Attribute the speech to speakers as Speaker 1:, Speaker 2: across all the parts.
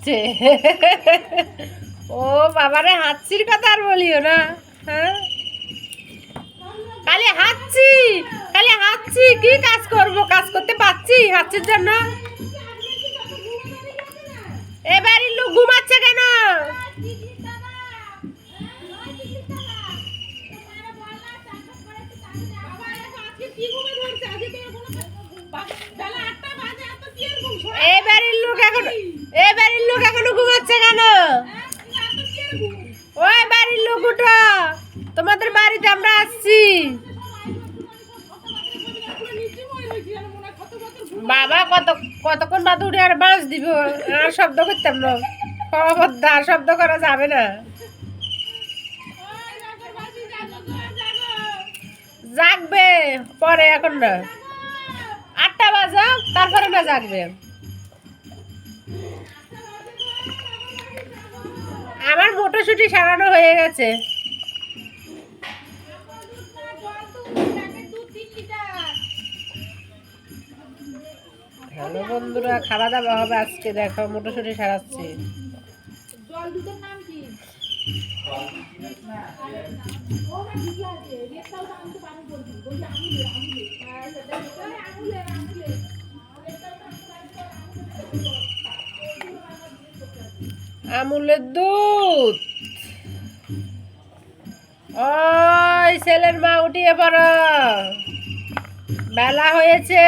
Speaker 1: ঘুমাচ্ছে। ও বাবারে, হাঁচির কথা আর বলিও না। হ্যাঁ, খালি হাঁচছি, খালি হাঁচছি। কি কাজ করব? কাজ করতে পারছি হাঁচির জন্য? এ বাড়ির লোক ঘুমাচ্ছে কেন? এই বাড়ির লোক এখনো ঘুমাচ্ছে কেন? ওই বাড়ির লোক উঠো, তোমাদের বাড়িতে আমরা আসছি। বাবা কতক্ষণ বাদ উঠে আর বাঁশ দিব? আর শব্দ করতাম না, খবরদার শব্দ করা যাবে না। জাগবে পরে, এখন না, 8টা বাজা তারপরে না জাগবে। আমার মটরশুঁটি সারানো হয়ে গেছে। হ্যালো বন্ধুরা, খাওয়া দাওয়া হবে আজকে। দেখো মটরশুঁটি সারাচ্ছি। আমুলের দুধ। ওই ছেলের মা, উঠিয়ে পড়ো, বেলা হয়েছে।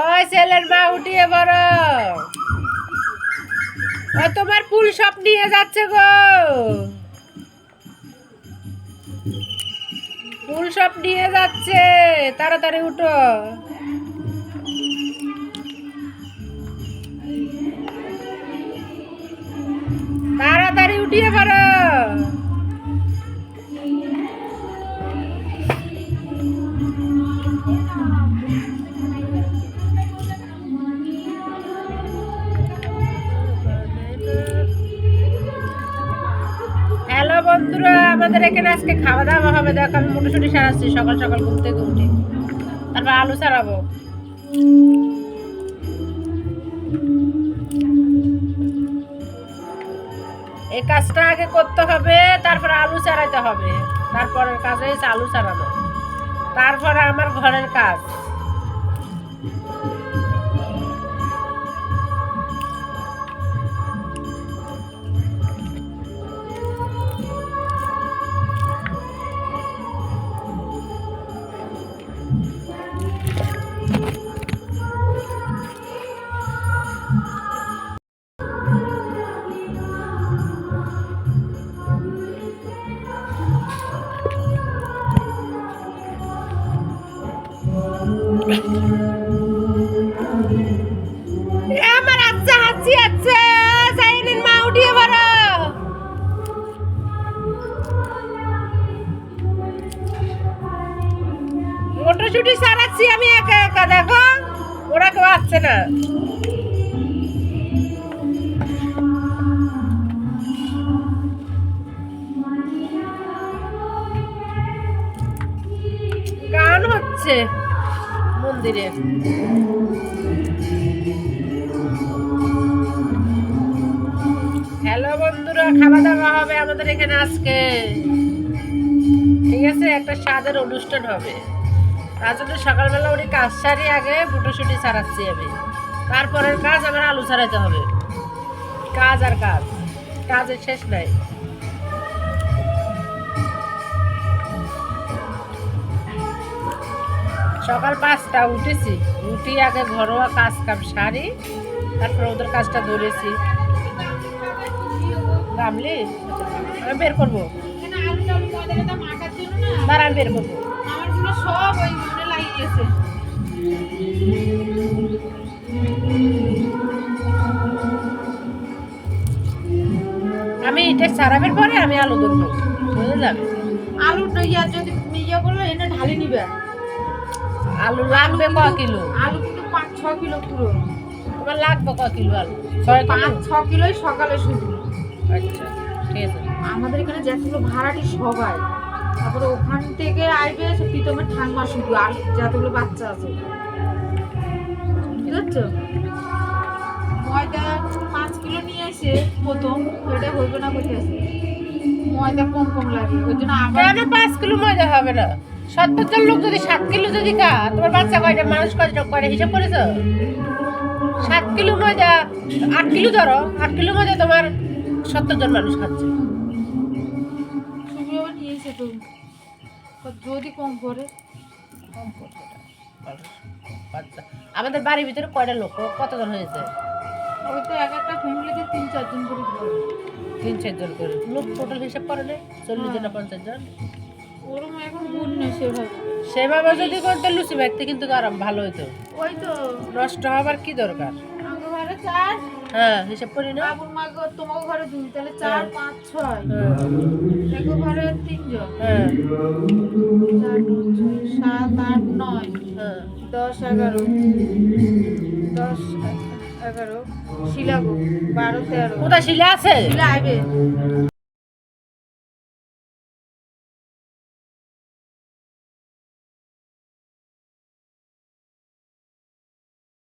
Speaker 1: ওই ছেলের মা, উঠিয়ে পড়ো। ও তোমার ফুল সব নিয়ে যাচ্ছে গো, ফুল সব নিয়ে যাচ্ছে, তাড়াতাড়ি উঠো। তাড়াতাড়ি উঠিয়ে পড়ো। হ্যালো বন্ধুরা, আমাদের এখানে আজকে খাওয়া দাওয়া হবে। দেখো আমি মটরশুঁটি সারাচ্ছি সকাল সকাল ঘুম থেকে উঠে, তারপর আলু সারাবো। এই কাজটা আগে করতে হবে, তারপরে আলু চারাইতে হবে। তারপরের কাজ হয়েছে আলু চারানো, তারপরে আমার ঘরের কাজ। আমার আচ্ছা হাসি আছে, সাইনের মা, উঠিয়ে পড়ো। মটরশুঁটি সারাচ্ছি আমি একা একা, দেখো ওরা কেউ আসছে না। গান হচ্ছে মন্দিরে। হ্যালো বন্ধুরা, খাওয়া দাওয়া হবে আমাদের এখানে আজকে। ঠিক আছে, একটা স্বাদের অনুষ্ঠান হবে। তার জন্য সকালবেলা উঠে কাজ সারি, আগে মটরশুঁটি ছাড়াচ্ছি আমি। তারপরের কাজ আমার আলু ছাড়াইতে হবে। কাজ আর কাজ, কাজের শেষ নাই। সকাল 5টা উঠেছি, উঠি আগে ঘরোয়া কাজ কাম সারি, তারপর ওদের কাজটা ধরেছি। গামলি আমি বের করবো, দাঁড়া আমি বের করবো।
Speaker 2: সব ওই মনে লাগিয়েছে।
Speaker 1: আমি এটা সারাবের পরে আমি আলু ধরবো, বুঝে যাবে।
Speaker 2: আলু ইয়া যদি ইয়ে করলো এনে ঢালি নিবে।
Speaker 1: আলু লাগবে ক কিলো?
Speaker 2: আলু কিন্তু 5-6 কিলো পুরো।
Speaker 1: তোমার লাগবে ক কিলো আলু?
Speaker 2: 5-6 কিলোই সকালে শুধু।
Speaker 1: আচ্ছা ঠিক আছে।
Speaker 2: আমাদের এখানে যতগুলো ভাড়াটি সবাই, তারপরে ওখান থেকে আইবে প্রীতমের ঠাম্মা শুধু, আর যতগুলো বাচ্চা আছে পারছো? ময়দা 5 কিলো নিয়ে এসে প্রথম এটা হইবে না কইতে আছে ময়দা কম কম লাগে ওই জন্য আবার
Speaker 1: কেন 5 কিলো ময়দা হবে না? 70 জন লোক যদি 7 কিলো যদি খায়, তোমার বাচ্চা কয়টা, মানুষ কয়টা হিসাব করেছো? 7 কিলো ময়দা, 8 কিলো ধরো, 8 কিলো ময়দা তোমার 70 জন মানুষ খাচ্ছে।
Speaker 2: সুবি আবার নিয়ে এসে তো যদি কম করে
Speaker 1: কম করবে না, মানুষ, বাচ্চা। আমাদের বাড়ির ভিতরে কয়টা লোক, কতজন হয়েছে?
Speaker 2: ওই তো এক একটা ফ্যামিলিতে 3-4 জন করে ধরে
Speaker 1: 3-4 জন করে লোক টোটাল হিসাব করে নেই, 40 জন না 50 জন।
Speaker 2: ওরম এখন গুণ নেই সেভাবে
Speaker 1: সেভাবে যদি করতে লুচি ভাজতে কিন্তু আরাম ভালো হইতো।
Speaker 2: ওই তো
Speaker 1: নষ্ট হবার কি দরকার?
Speaker 2: আমার ঘরে 4
Speaker 1: হ্যাঁ, হিসাব করি না।
Speaker 2: বাবুর মা তোমার ঘরে 2 তাহলে 4 5 6
Speaker 1: হ্যাঁ,
Speaker 2: দেখো ঘরে 3 জন
Speaker 1: হ্যাঁ,
Speaker 2: 4 5 6 7 8 9
Speaker 1: হ্যাঁ।
Speaker 2: 10 11 10 11 শিলাগো 12 13
Speaker 1: কোথায় শিলা আছে?
Speaker 2: শিলা আইবে